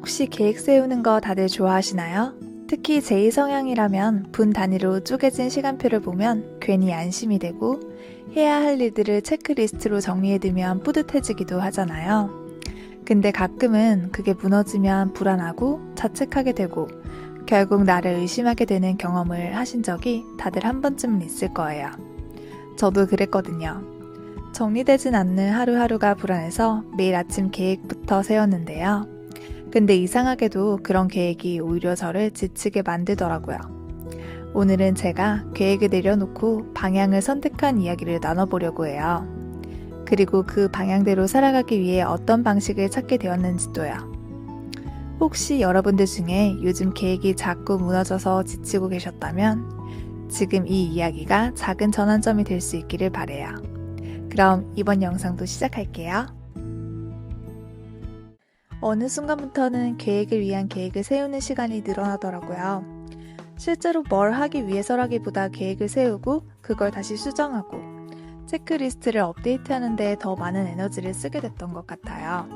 혹시 계획 세우는 거 다들 좋아하시나요? 특히 제2 성향이라면 분 단위로 쪼개진 시간표를 보면 괜히 안심이 되고 해야 할 일들을 체크리스트로 정리해두면 뿌듯해지기도 하잖아요. 근데 가끔은 그게 무너지면 불안하고 자책하게 되고 결국 나를 의심하게 되는 경험을 하신 적이 다들 한 번쯤은 있을 거예요. 저도 그랬거든요. 정리되진 않는 하루하루가 불안해서 매일 아침 계획부터 세웠는데요. 근데 이상하게도 그런 계획이 오히려 저를 지치게 만들더라고요. 오늘은 제가 계획을 내려놓고 방향을 선택한 이야기를 나눠보려고 해요. 그리고 그 방향대로 살아가기 위해 어떤 방식을 찾게 되었는지도요. 혹시 여러분들 중에 요즘 계획이 자꾸 무너져서 지치고 계셨다면 지금 이 이야기가 작은 전환점이 될 수 있기를 바라요. 그럼 이번 영상도 시작할게요. 어느 순간부터는 계획을 위한 계획을 세우는 시간이 늘어나더라고요. 실제로 뭘 하기 위해서라기보다 계획을 세우고 그걸 다시 수정하고 체크리스트를 업데이트하는 데 더 많은 에너지를 쓰게 됐던 것 같아요.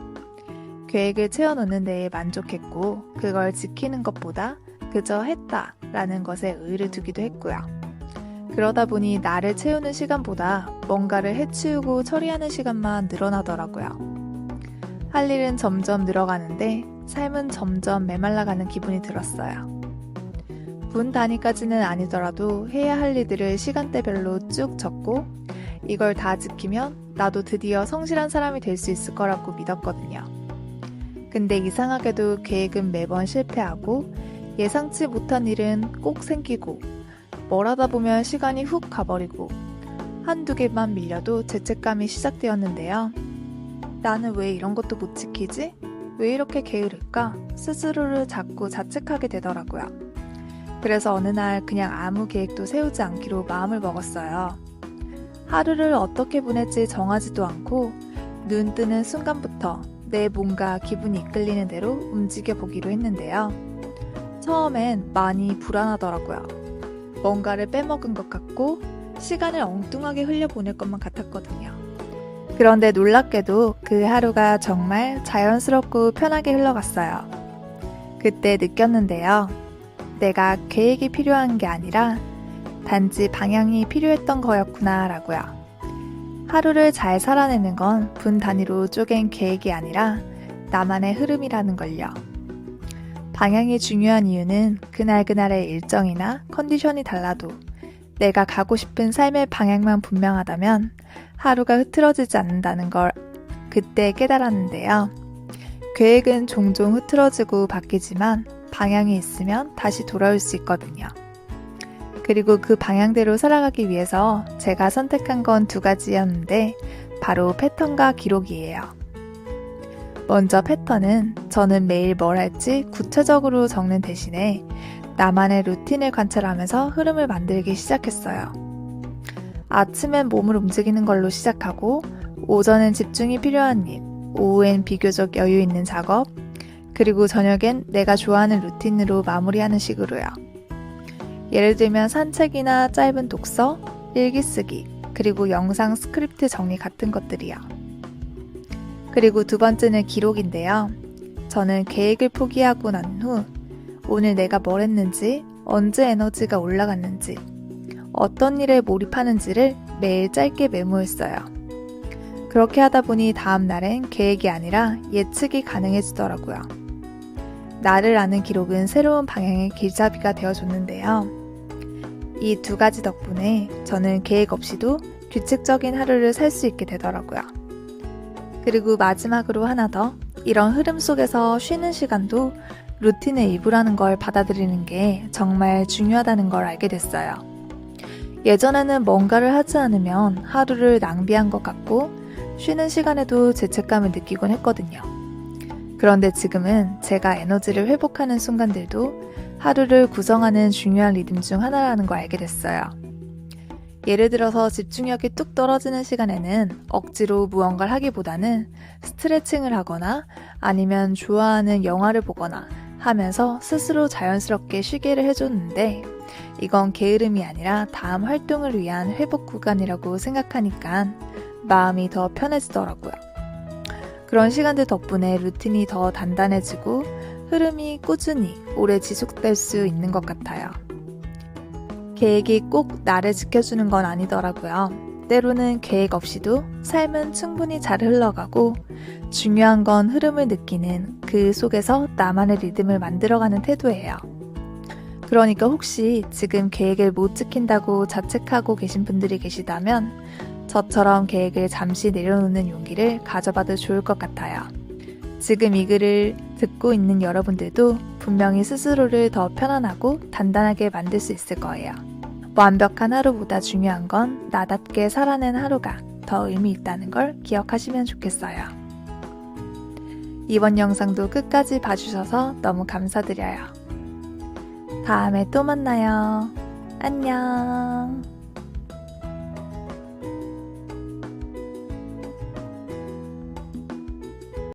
계획을 채워놓는 데에 만족했고 그걸 지키는 것보다 그저 했다 라는 것에 의의를 두기도 했고요. 그러다 보니 나를 채우는 시간보다 뭔가를 해치우고 처리하는 시간만 늘어나더라고요. 할 일은 점점 늘어가는데 삶은 점점 메말라가는 기분이 들었어요. 분 단위까지는 아니더라도 해야 할 일들을 시간대별로 쭉 적고 이걸 다 지키면 나도 드디어 성실한 사람이 될 수 있을 거라고 믿었거든요. 근데 이상하게도 계획은 매번 실패하고 예상치 못한 일은 꼭 생기고 뭘 하다 보면 시간이 훅 가버리고 한두 개만 밀려도 죄책감이 시작되었는데요. 나는 왜 이런 것도 못 지키지? 왜 이렇게 게으를까? 스스로를 자꾸 자책하게 되더라고요. 그래서 어느 날 그냥 아무 계획도 세우지 않기로 마음을 먹었어요. 하루를 어떻게 보낼지 정하지도 않고 눈 뜨는 순간부터 내 몸과 기분이 이끌리는 대로 움직여 보기로 했는데요. 처음엔 많이 불안하더라고요. 뭔가를 빼먹은 것 같고 시간을 엉뚱하게 흘려보낼 것만 같았거든요. 그런데 놀랍게도 그 하루가 정말 자연스럽고 편하게 흘러갔어요. 그때 느꼈는데요. 내가 계획이 필요한 게 아니라 단지 방향이 필요했던 거였구나 라고요. 하루를 잘 살아내는 건 분 단위로 쪼갠 계획이 아니라 나만의 흐름이라는 걸요. 방향이 중요한 이유는 그날그날의 일정이나 컨디션이 달라도 내가 가고 싶은 삶의 방향만 분명하다면 하루가 흐트러지지 않는다는 걸 그때 깨달았는데요. 계획은 종종 흐트러지고 바뀌지만 방향이 있으면 다시 돌아올 수 있거든요. 그리고 그 방향대로 살아가기 위해서 제가 선택한 건 두 가지였는데 바로 패턴과 기록이에요. 먼저 패턴은 저는 매일 뭘 할지 구체적으로 적는 대신에 나만의 루틴을 관찰하면서 흐름을 만들기 시작했어요. 아침엔 몸을 움직이는 걸로 시작하고 오전엔 집중이 필요한 일, 오후엔 비교적 여유 있는 작업, 그리고 저녁엔 내가 좋아하는 루틴으로 마무리하는 식으로요. 예를 들면 산책이나 짧은 독서, 일기 쓰기, 그리고 영상 스크립트 정리 같은 것들이요. 그리고 두 번째는 기록인데요. 저는 계획을 포기하고 난 후 오늘 내가 뭘 했는지, 언제 에너지가 올라갔는지, 어떤 일에 몰입하는지를 매일 짧게 메모했어요. 그렇게 하다 보니 다음 날엔 계획이 아니라 예측이 가능해지더라고요. 나를 아는 기록은 새로운 방향의 길잡이가 되어줬는데요. 이 두 가지 덕분에 저는 계획 없이도 규칙적인 하루를 살 수 있게 되더라고요. 그리고 마지막으로 하나 더, 이런 흐름 속에서 쉬는 시간도 루틴의 일부라는 걸 받아들이는 게 정말 중요하다는 걸 알게 됐어요. 예전에는 뭔가를 하지 않으면 하루를 낭비한 것 같고 쉬는 시간에도 죄책감을 느끼곤 했거든요. 그런데 지금은 제가 에너지를 회복하는 순간들도 하루를 구성하는 중요한 리듬 중 하나라는 걸 알게 됐어요. 예를 들어서 집중력이 뚝 떨어지는 시간에는 억지로 무언가를 하기보다는 스트레칭을 하거나 아니면 좋아하는 영화를 보거나 하면서 스스로 자연스럽게 쉬게를 해줬는데 이건 게으름이 아니라 다음 활동을 위한 회복 구간이라고 생각하니까 마음이 더 편해지더라고요. 그런 시간들 덕분에 루틴이 더 단단해지고 흐름이 꾸준히 오래 지속될 수 있는 것 같아요. 계획이 꼭 나를 지켜주는 건 아니더라고요. 때로는 계획 없이도 삶은 충분히 잘 흘러가고 중요한 건 흐름을 느끼는 그 속에서 나만의 리듬을 만들어가는 태도예요. 그러니까 혹시 지금 계획을 못 지킨다고 자책하고 계신 분들이 계시다면 저처럼 계획을 잠시 내려놓는 용기를 가져봐도 좋을 것 같아요. 지금 이 글을 듣고 있는 여러분들도 분명히 스스로를 더 편안하고 단단하게 만들 수 있을 거예요. 완벽한 하루보다 중요한 건 나답게 살아낸 하루가 더 의미 있다는 걸 기억하시면 좋겠어요. 이번 영상도 끝까지 봐주셔서 너무 감사드려요. 다음에 또 만나요. 안녕.